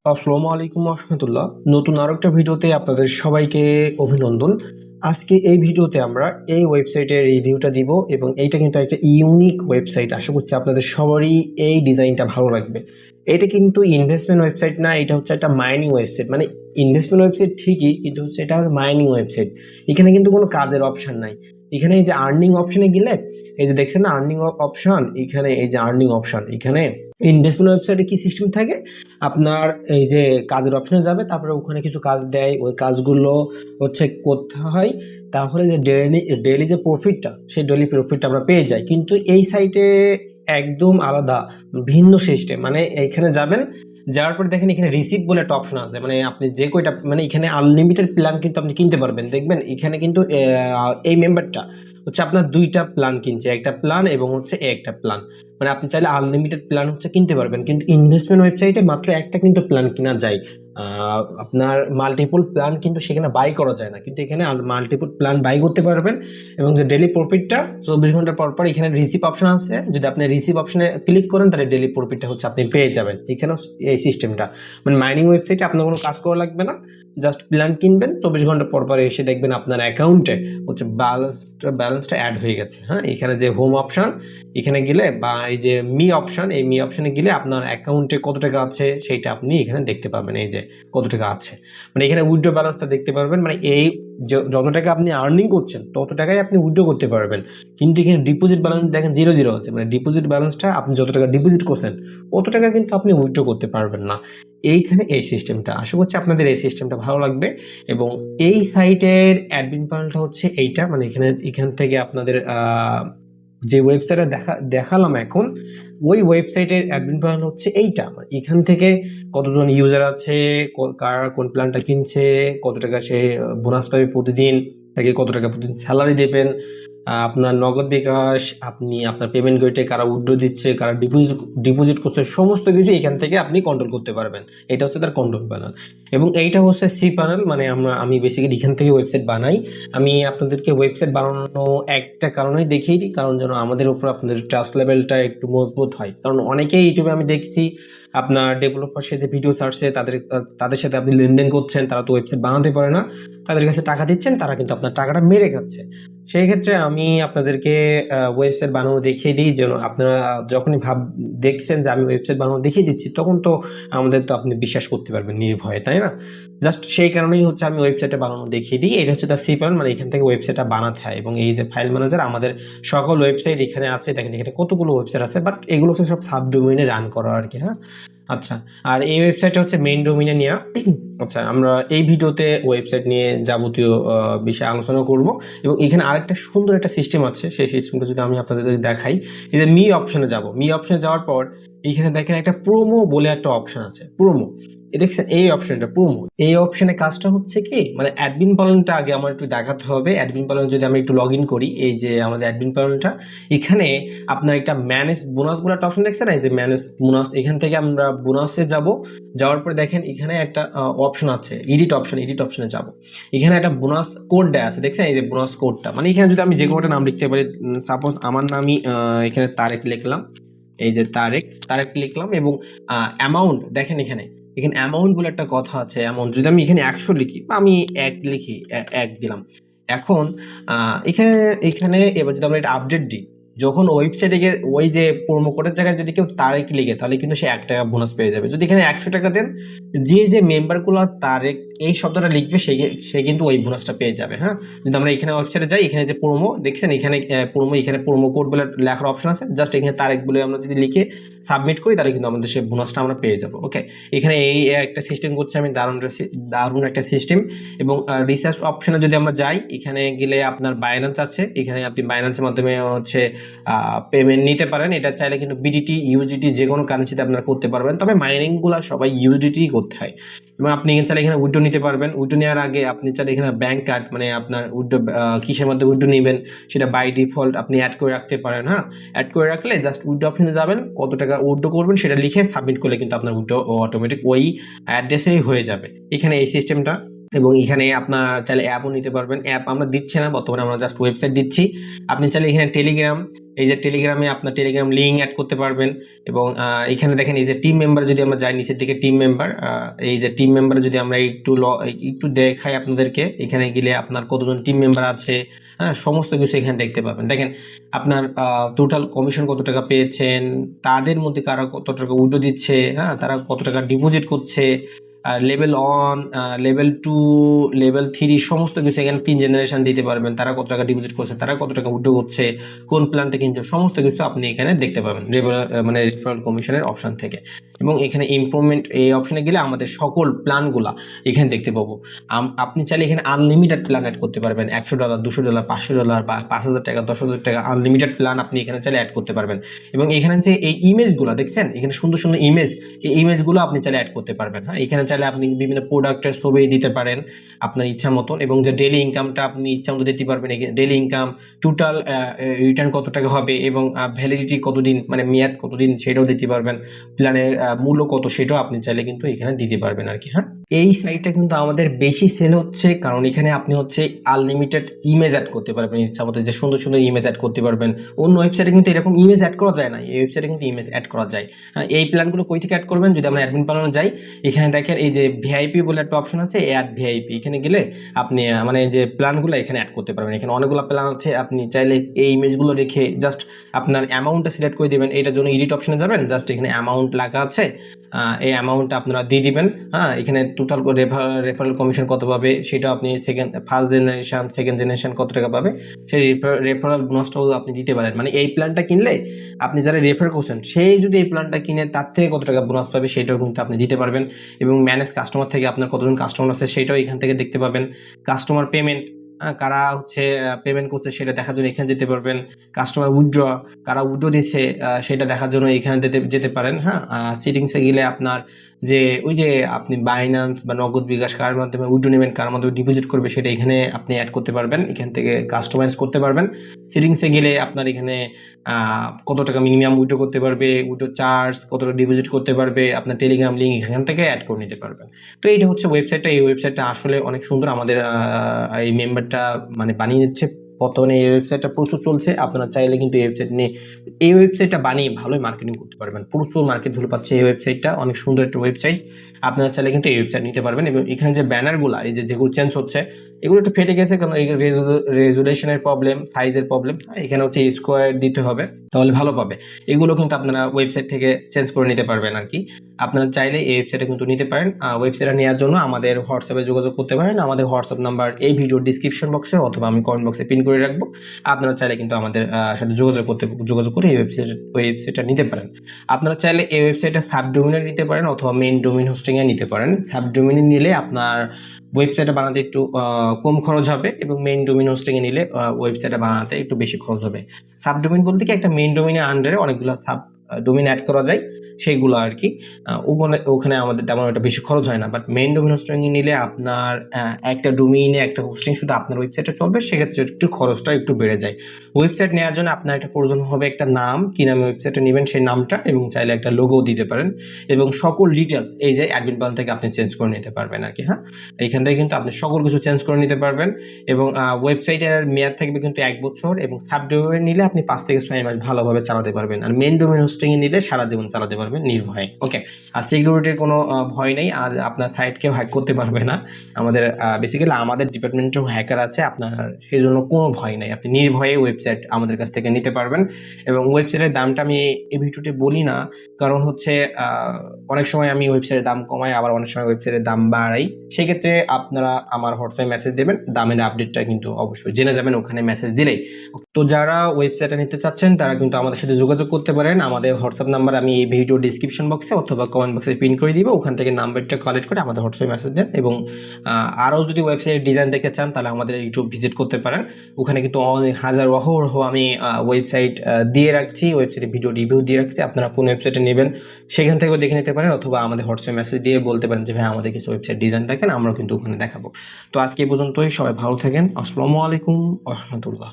আসসালামু আলাইকুম রহমতুল্লাহ। নতুন আরেকটা ভিডিওতে আপনাদের সবাইকে অভিনন্দন। আজকে এই ভিডিওতে আমরা এই ওয়েবসাইটের রিভিউটা দিব এবং এইটা কিন্তু একটা ইউনিক ওয়েবসাইট। আশা করছি আপনাদের সবারই এই ডিজাইনটা ভালো লাগবে। এটা কিন্তু ইনভেস্টমেন্ট ওয়েবসাইট না, এটা হচ্ছে একটা মাইনিং ওয়েবসাইট। মানে ইনভেস্টমেন্ট ওয়েবসাইট ঠিকই, কিন্তু হচ্ছে এটা মাইনিং ওয়েবসাইট। এখানে কিন্তু কোনো কাজের অপশন নাই। এখানে এই যে আর্নিং অপশনে গেলে, এই যে দেখছেন না আর্নিং অপশন, এখানে এই যে আর্নিং অপশন, এখানে ইনভেস্টমেন্ট ওয়েবসাইটে কি সিস্টেম থাকে, আপনার এই যে কাজের অপশনে যাবে, তারপরে ওখানে কিছু কাজ দেয়, ওই কাজগুলো হচ্ছে করতে হয়। তাহলে যে ডেইলি ডেইলি যে প্রফিটটা, সেই ডেইলি প্রফিটটা আমরা পেয়ে যাই। কিন্তু এই সাইটে একদম আলাদা, ভিন্ন সিস্টেম। মানে এইখানে যাবেন, যাওয়ার পরে দেখেন এখানে রিসিভ বলে একটা অপশন আছে। মানে আপনি যে কয়টা, মানে এখানে আনলিমিটেড প্ল্যান কিন্তু আপনি কিনতে পারবেন। দেখবেন এখানে কিন্তু এই মেম্বারটা হচ্ছে আপনার দুইটা প্ল্যান কিনছে, একটা প্ল্যান এবং হচ্ছে একটা প্ল্যান। মানে আপনি চাইলে আনলিমিটেড প্ল্যান হচ্ছে কিনতে পারবেন। কিন্তু ইনভেস্টমেন্ট ওয়েবসাইটে মাত্র একটা কিন্তু প্ল্যান কিনা যায়। আপনার মাল্টিপল প্ল্যান কিন্তু সেখানে বাই করা যায় না, কিন্তু এখানে মাল্টিপল প্ল্যান বাই করতে পারবেন। এবং যে ডেলি প্রফিটটা 24 ঘন্টা পর পর এখানে রিসিভ অপশন আছে, যদি আপনি রিসিভ অপশনে ক্লিক করেন তাহলে ডেলি প্রফিটটা হচ্ছে আপনি পেয়ে যাবেন। এখানেও এই সিস্টেমটা, মানে মাইনিং ওয়েবসাইটে আপনার কোনো কাজ করা লাগবে না। জাস্ট প্ল্যান কিনবেন, 24 ঘন্টা পর পর এসে দেখবেন আপনার অ্যাকাউন্টে হচ্ছে ব্যালেন্সটা অ্যাড হয়ে গেছে। হ্যাঁ, এখানে যে হোম অপশন, এখানে গেলে বা এই যে মি অপশন, এই মি অপশনে গেলে আপনার অ্যাকাউন্টে কত টাকা আছে সেইটা আপনি এখানে দেখতে পাবেন। এই যে কত টাকা আছে, মানে এখানে উইথড্র ব্যালেন্সটা দেখতে পারবেন। মানে এই যত টাকা আপনি আর্নিং করছেন তত টাকাই আপনি উইথড্র করতে পারবেন। কিন্তু এখানে ডিপোজিট ব্যালেন্স দেখেন 0 0 আছে। মানে ডিপোজিট ব্যালেন্সটা আপনি যত টাকা ডিপোজিট করছেন অত টাকা কিন্তু আপনি উইথড্র করতে পারবেন না। এইখানে এই সিস্টেমটা, আশা করছি আপনাদের এই সিস্টেমটা ভালো লাগবে। এবং এই সাইটের অ্যাডমিন প্যানেলটা হচ্ছে এইটা। মানে এখান থেকে আপনাদের যে ওয়েবসাইটে দেখালাম এখন, ওই ওয়েবসাইটের অ্যাডমিন প্ল্যান হচ্ছে এইটা। এখান থেকে কতজন ইউজার আছে, কারা কোন প্ল্যানটা কিনছে, কত টাকা সে বোনাস পাবে প্রতিদিন, তাকে কত টাকা প্রতিদিন স্যালারি দেবেন, আপনার নগদ বিকাশ, আপনি আপনার পেমেন্ট গেটে কারা উইথড্র দিচ্ছে, কারা ডিপোজিট করছে, সমস্ত কিছু এখান থেকে আপনি কন্ট্রোল করতে পারবেন। এটা হচ্ছে তার কন্ট্রোল প্যানেল। এবং এইটা হচ্ছে সি প্যানেল। মানে আমি বেসিক্যালি এখান থেকে ওয়েবসাইট বানাই। আমি আপনাদেরকে ওয়েবসাইট বানানো একটা কারণেই দেখিয়ে দিই, কারণ যেন আমাদের উপর আপনাদের ট্রাস্ট লেভেলটা একটু মজবুত হয়। কারণ অনেকেই ইউটিউবে আমি দেখছি আপনার ডেভেলপার সে যে ভিডিও ছাড়ছে, তাদের সাথে আপনি লেনদেন করছেন, তারা তো ওয়েবসাইট বানাতে পারে না, তাদের কাছে টাকা দিচ্ছেন, তারা কিন্তু আপনার টাকাটা মেরে খাচ্ছে। সেই ক্ষেত্রে আমি আপনাদেরকে ওয়েবসাইট বানানো দেখিয়ে দিই, যেন আপনারা যখনই দেখছেন যে আমি ওয়েবসাইট বানানো দেখিয়ে দিচ্ছি, তখন তো আমাদের তো আপনি বিশ্বাস করতে পারবেন নির্ভয়ে, তাই না? জাস্ট সেই কারণেই হচ্ছে আমি ওয়েবসাইটে বানানো দেখিয়ে দিই। এটা হচ্ছে তার সি প্যানেল, মানে এখান থেকে ওয়েবসাইটটা বানাতে হয়। এবং এই যে ফাইল ম্যানেজার, আমাদের সকল ওয়েবসাইট এখানে আছে। দেখেন এখানে কতগুলো ওয়েবসাইট আছে, বাট এগুলো হচ্ছে সব সাব ডোমেইনে রান করা আর কি। হ্যাঁ, আচ্ছা। আর এই ওয়েবসাইটটা হচ্ছে মেইন ডোমেইনে নেওয়া। আচ্ছা, আমরা এই ভিডিওতে ওয়েবসাইট নিয়ে যাবতীয় বিষয়ে আলোচনা করব। এবং এখানে আরেকটা সুন্দর একটা সিস্টেম আছে, সেই সিস্টেমটা যদি আমি আপনাদের দেখাই। এই যে মি অপশনে যাব, মি অপশনে যাওয়ার পর এখানে দেখেন একটা প্রোমো বলে একটা অপশন আছে, প্রোমো। দেখছেন এই অপশনটা প্রোমো, এই অপশনে কাজটা হচ্ছে কি, মানে অ্যাডমিন প্যানেলটা আগে আমার একটু দেখাতে হবে। অ্যাডমিন প্যানেল যদি আমি একটু লগ ইন করি, এই যে আমাদের অ্যাডমিন প্যানেলটা, এখানে আপনার একটা ম্যানেজ বোনাস বলে একটা অপশন দেখছেন, এই যে ম্যানেজ বোনাস। এখান থেকে আমরা বোনাসে যাব। যাওয়ার পরে দেখেন এখানে একটা অপশন আছে, এডিট অপশন, এডিট অপশনে যাব। এখানে একটা বোনাস কোড দেয়া আছে, দেখছেন এই যে বোনাস কোডটা। মানে এখানে যদি আমি যে কোনো একটা নাম লিখতে পারি, সাপোজ আমার নামই এখানে তারেক লিখলাম। এই যে তারেক, তারেক লিখলাম। এবং অ্যামাউন্ট দেখেন এখানে, এখানে অ্যামাউন্ট বলে একটা কথা আছে। অ্যামাউন্ট যদি আমি এখানে 100 লিখি, বা আমি 1 লিখি, 1 দিলাম। এখন এখানে এখানে এবার যদি আমরা এটা আপডেট দিই, যখন ওয়েবসাইটে গিয়ে ওই যে প্রোমো কোডের জায়গায় যদি কেউ তারেক লিখে, তাহলে কিন্তু সে 1 টাকা বোনাস পেয়ে যাবে। যদি এখানে 100 টাকা দেন, যে মেম্বারগুলো তারেক এই শব্দটা লিখবে, সে কিন্তু ওই বোনাসটা পেয়ে যাবে। হ্যাঁ, যদি আমরা এখানে ওয়েবসাইটে যাই, এখানে যে প্রোমো দেখছেন, এখানে প্রোমো, এখানে প্রোমো কোড বলে লেখার অপশন আছে। জাস্ট এখানে তারেক বলে আমরা যদি লিখে সাবমিট করি, তাহলে কিন্তু আমাদের সেই বোনাসটা আমরা পেয়ে যাবো। ওকে, এখানে এই একটা সিস্টেম করছে আমি, দারুণ একটা সিস্টেম। এবং রিসার্চ অপশনে যদি আমরা যাই, এখানে গেলে আপনার বাইন্যান্স আছে। এখানে আপনি বাইন্যান্সের মাধ্যমে হচ্ছে পেমেন্ট নিতে পারেন। এটা চাইলে কিন্তু বিডিটি, ইউজিটি যে কোনো কারেন্সিতে আপনারা করতে পারবেন, তবে মাইনিংগুলো সবাই ইউজিটি করতে হয়। এবং আপনি চাইলে এখানে উইথড্র নিতে পারবেন। উইথড্র নেওয়ার আগে আপনি চাইলে এখানে ব্যাংক কার্ড, মানে আপনার উইথড্র কিসের মাধ্যমে উইথড্র নেবেন সেটা বাই ডিফল্ট আপনি অ্যাড করে রাখতে পারেন। হ্যাঁ, অ্যাড করে রাখলে জাস্ট উইথড্র অপশনে যাবেন, কত টাকা উইথড্র করবেন সেটা লিখে সাবমিট করলে কিন্তু আপনার উইথড্র অটোমেটিক ওই অ্যাড্রেসেই হয়ে যাবে। এখানে এই সিস্টেমটা। এবং এখানে আপনার চাইলে অ্যাপও নিতে পারবেন। অ্যাপ আমরা দিচ্ছি না বর্তমানে, আমরা জাস্ট ওয়েবসাইট দিচ্ছি। আপনি চাইলে এখানে টেলিগ্রাম, এই যে টেলিগ্রামে আপনার টেলিগ্রাম লিঙ্ক অ্যাড করতে পারবেন। এবং এখানে দেখেন এই যে টিম মেম্বার, যদি আমরা যাই নিচের দিকে টিম মেম্বার, এই যে টিম মেম্বার যদি আমরা একটু দেখাই আপনাদেরকে, এখানে গেলে আপনার কতজন টিম মেম্বার আছে, হ্যাঁ, সমস্ত কিছু এখানে দেখতে পাবেন। দেখেন আপনার টোটাল কমিশন কত টাকা পেয়েছেন, তাদের মধ্যে কারা কত টাকা উইথড্র দিচ্ছে, হ্যাঁ, তারা কত টাকা ডিপোজিট করছে, লেভেল 1, লেভেল 2, লেভেল 3 সমস্ত কিছু এখানে 3 জেনারেশন দিতে পারবেন। তারা কত টাকা ডিপোজিট করছে, তারা কত টাকা উইথড্র করছে, কোন প্ল্যানটা কিনছে, সমস্ত কিছু আপনি এখানে দেখতে পাবেন মানে রেফারেল কমিশনের অপশন থেকে। এবং এখানে ইমপ্রুভমেন্ট এই অপশনে গেলে আমাদের সকল প্ল্যানগুলা এখানে দেখতে পাবো। আপনি চাইলে এখানে আনলিমিটেড প্ল্যান অ্যাড করতে পারবেন। $100, $200, $500 বা 5,000 টাকা, 10,000 টাকা আনলিমিটেড প্ল্যান আপনি এখানে চাইলে অ্যাড করতে পারবেন। এবং এখানে যে এই ইমেজগুলো দেখছেন, এখানে সুন্দর সুন্দর ইমেজ, এই ইমেজগুলো আপনি চাইলে অ্যাড করতে পারবেন। হ্যাঁ, এখানে চাইলে আপনি বিভিন্ন প্রোডাক্টের ছবি দিতে পারেন আপনার ইচ্ছা মতন। এবং যে ডেইলি ইনকামটা আপনি ইচ্ছা মতো দিতে পারবেন। ডেইলি ইনকাম, টোটাল রিটার্ন কত টাকা হবে, এবং ভ্যালিডিটি কতদিন, মানে মেয়াদ কতদিন, সেটাও দিতে পারবেন। প্ল্যানের মূল্য কত, সেটাও আপনি চাইলে কিন্তু এখানে দিতে পারবেন আর কি। হ্যাঁ, এই সাইটটা কিন্তু আমাদের বেশি সেল হচ্ছে, কারণ এখানে আপনি হচ্ছে আনলিমিটেড ইমেজ অ্যাড করতে পারবেন ইচ্ছা মতো, যে সুন্দর সুন্দর ইমেজ অ্যাড করতে পারবেন। অন্য ওয়েবসাইটে কিন্তু এরকম ইমেজ অ্যাড করা যায় না, এই ওয়েবসাইটে কিন্তু ইমেজ অ্যাড করা যায়। এই প্ল্যানগুলো কই থেকে অ্যাড করবেন, যদি আমরা অ্যাডমিন প্যানেলে যাই, এখানে দেখেন এই যে ভিআইপি বলে একটা অপশন আছে, অ্যাড ভিআইপি, এখানে গেলে আপনি মানে যে প্ল্যানগুলো এখানে অ্যাড করতে পারবেন। এখানে অনেকগুলো প্ল্যান আছে, আপনি চাইলে এই ইমেজগুলো রেখে জাস্ট আপনার অ্যামাউন্টটা সিলেক্ট করে দেবেন। এটার জন্য এডিট অপশনে যাবেন, জাস্ট এখানে অ্যামাউন্ট লেখা আছে, এই অ্যামাউন্টটা আপনারা দিয়ে দিবেন। হ্যাঁ, এখানে টোটাল রেফারেল কমিশন কত পাবে সেটা আপনি ফার্স্ট জেনারেশন, সেকেন্ড জেনারেশন কত টাকা পাবে, সেই রেফারেল বোনাসটাও আপনি দিতে পারেন। মানে এই প্ল্যানটা কিনলে আপনি যারা রেফার করছেন, সেই যদি এই প্ল্যানটা কিনে তার থেকে কত টাকা বোনাস পাবে সেটাও কিন্তু আপনি দিতে পারবেন। এবং ম্যানেজ কাস্টমার থেকে আপনার কতজন কাস্টমার আছে সেটাও এখান থেকে দেখতে পাবেন। কাস্টমার পেমেন্ট, কারা হচ্ছে পেমেন্ট করছে সেটা দেখার জন্য এখানে যেতে পারবেন। কাস্টমার উইথড্র, কারা উইথড্র দিচ্ছে সেটা দেখার জন্য এখানে যেতে পারেন। হ্যাঁ, সিটিংসে গেলে আপনার যে ওই যে আপনি বাইন্যান্স বা নগদ বিকাশ কার মাধ্যমে উইথড্র নেবেন, কার মাধ্যমে ডিপোজিট করবে, সেটা এখানে আপনি অ্যাড করতে পারবেন, এখান থেকে কাস্টমাইজ করতে পারবেন। সেটিংসে গেলে আপনার এখানে কত টাকা মিনিমাম উইথড্র করতে পারবে, উইথড্র চার্জ কত টাকা ডিপোজিট করতে পারবে, আপনার টেলিগ্রাম লিঙ্ক এখান থেকে অ্যাড করে নিতে পারবেন। তো এইটা হচ্ছে ওয়েবসাইটটা। এই ওয়েবসাইটটা আসলে অনেক সুন্দর, আমাদের এই মেম্বারটা মানে বানিয়ে দিচ্ছে। বর্তমানে এই ওয়েবসাইটটা প্রচুর চলছে, আপনারা চাইলে কিন্তু এই ওয়েবসাইটটা বানিয়ে ভালোই মার্কেটিং করতে পারবেন। প্রচুর মার্কেট ভ্যালু পাচ্ছে এই ওয়েবসাইটটা, অনেক সুন্দর একটা ওয়েবসাইট। আপনারা চাইলে কিন্তু এই ওয়েবসাইট নিতে পারবেন। এবং এখানে যে ব্যানারগুলো, এই যেগুলো চেঞ্জ হচ্ছে, এগুলো একটু ফেটে গেছে, কারণ এই রেজুলেশনের প্রবলেম, সাইজের প্রবলেম। এখানে হচ্ছে স্কোয়ার দিতে হবে, তাহলে ভালো পাবে। এগুলো কিন্তু আপনারা ওয়েবসাইট থেকে চেঞ্জ করে নিতে পারবেন আর কি। আপনারা চাইলে এই ওয়েবসাইটে কিন্তু নিতে পারেন। ওয়েবসাইটটা নেওয়ার জন্য আমাদের হোয়াটসঅ্যাপে যোগাযোগ করতে পারেন। আমাদের হোয়াটসঅ্যাপ নাম্বার এই ভিডিওর ডিসক্রিপশন বক্সে অথবা আমি কমেন্ট বক্সে পিন করে রাখবো। আপনারা চাইলে কিন্তু আমাদের সাথে যোগাযোগ করে এই ওয়েবসাইটটা নিতে পারেন। আপনারা চাইলে এই ওয়েবসাইটটা সাবডোমিনে নিতে পারেন অথবা মেইন ডোমেইন হোস্টিংয়ে নিতে পারেন। সাবডোমিনে নিলে আপনার ওয়েবসাইটটা বানাতে একটু কম খরচ হবে, এবং মেইন ডোমেইন হোস্টিংয়ে নিলে ওয়েবসাইটটা বানাতে একটু বেশি খরচ হবে। সাবডোমেইন বলতে কি, একটা মেইন ডোমেইনের আন্ডারে অনেকগুলো সাব ডোমেইন অ্যাড করা যায়, সেইগুলো আর কি। ওখানে আমাদের তেমন একটা বেশি খরচ হয় না। বাট মেইন ডোমেইন হোস্টিং নিলে আপনার একটা ডোমেইনে একটা হোস্টিং শুধু আপনার ওয়েবসাইটে চলবে, সেক্ষেত্রে একটু খরচটা একটু বেড়ে যায়। ওয়েবসাইট নেওয়ার জন্য আপনার একটা প্রয়োজন হবে একটা নাম, কি নামে ওয়েবসাইটে নেবেন সেই নামটা, এবং চাইলে একটা লোগো দিতে পারেন। এবং সকল ডিটেলস এই যে অ্যাডমিন প্যানেল থেকে আপনি চেঞ্জ করে নিতে পারবেন আর কি। হ্যাঁ, এইখান থেকে কিন্তু আপনি সকল কিছু চেঞ্জ করে নিতে পারবেন। এবং ওয়েবসাইটের মেয়াদ থাকবে কিন্তু 1 বছর, এবং সাবডোমেইন নিলে আপনি 5 থেকে 6 মাস ভালোভাবে চালাতে পারবেন। আর মেইন ডোমেইন হোস্টিংয়ে নিলে সারা জীবন চালাতে পারবেন নির্ভয়ে। ওকে, আর সিকিউরিটির কোনো ভয় নেই, আর আপনার সাইট কেউ হ্যাক করতে পারবে না। আমাদের বেসিক্যালি আমাদের ডিপার্টমেন্টেও হ্যাকার আছে, আপনার সেই জন্য কোনো ভয় নেই, আপনি নির্ভয়ে ওয়েবসাইট আমাদের কাছ থেকে নিতে পারবেন। এবং ওয়েবসাইটের দামটা আমি এই ভিডিওতে বলি না, কারণ হচ্ছে অনেক সময় আমি ওয়েবসাইটের দাম কমাই, আবার অনেক সময় ওয়েবসাইটের দাম বাড়াই। সেক্ষেত্রে আপনারা আমার হোয়াটসঅ্যাপে মেসেজ দেবেন, দামের আপডেটটা কিন্তু অবশ্যই জেনে যাবেন ওখানে মেসেজ দিলেই। তো যারা ওয়েবসাইটটা নিতে চাচ্ছেন তারা কিন্তু আমাদের সাথে যোগাযোগ করতে পারেন। আমাদের হোয়াটসঅ্যাপ নাম্বার আমি এই ভিডিও ডিসক্রিপশন বক্সে অথবা কমেন্ট বক্সে পিন করে দিব, ওখান থেকে নাম্বারটা কালেক্ট করে আমাদের হোয়াটসঅ্যাপে মেসেজ দেন। এবং আরও যদি ওয়েবসাইটের ডিজাইন দেখতে চান তাহলে আমাদের ইউটিউব ভিজিট করতে পারেন। ওখানে কিন্তু অনেক হাজার আমি ওয়েবসাইট দিয়ে রাখছি, ওয়েবসাইটের ভিডিও রিভিউ দিয়ে রাখছি। আপনারা কোন ওয়েবসাইটে নেবেন সেখান থেকেও দেখে নিতে পারেন, অথবা আমাদের হোয়াটসঅ্যাপ মেসেজ দিয়ে বলতে পারেন যে ভাই আমাদের কিছু ওয়েবসাইট ডিজাইন দেখেন, আমরাও কিন্তু ওখানে দেখাবো। তো আজকে এই পর্যন্তই, সবাই ভালো থাকেন। আসসালামু আলাইকুম ওয়া রাহমাতুল্লাহ।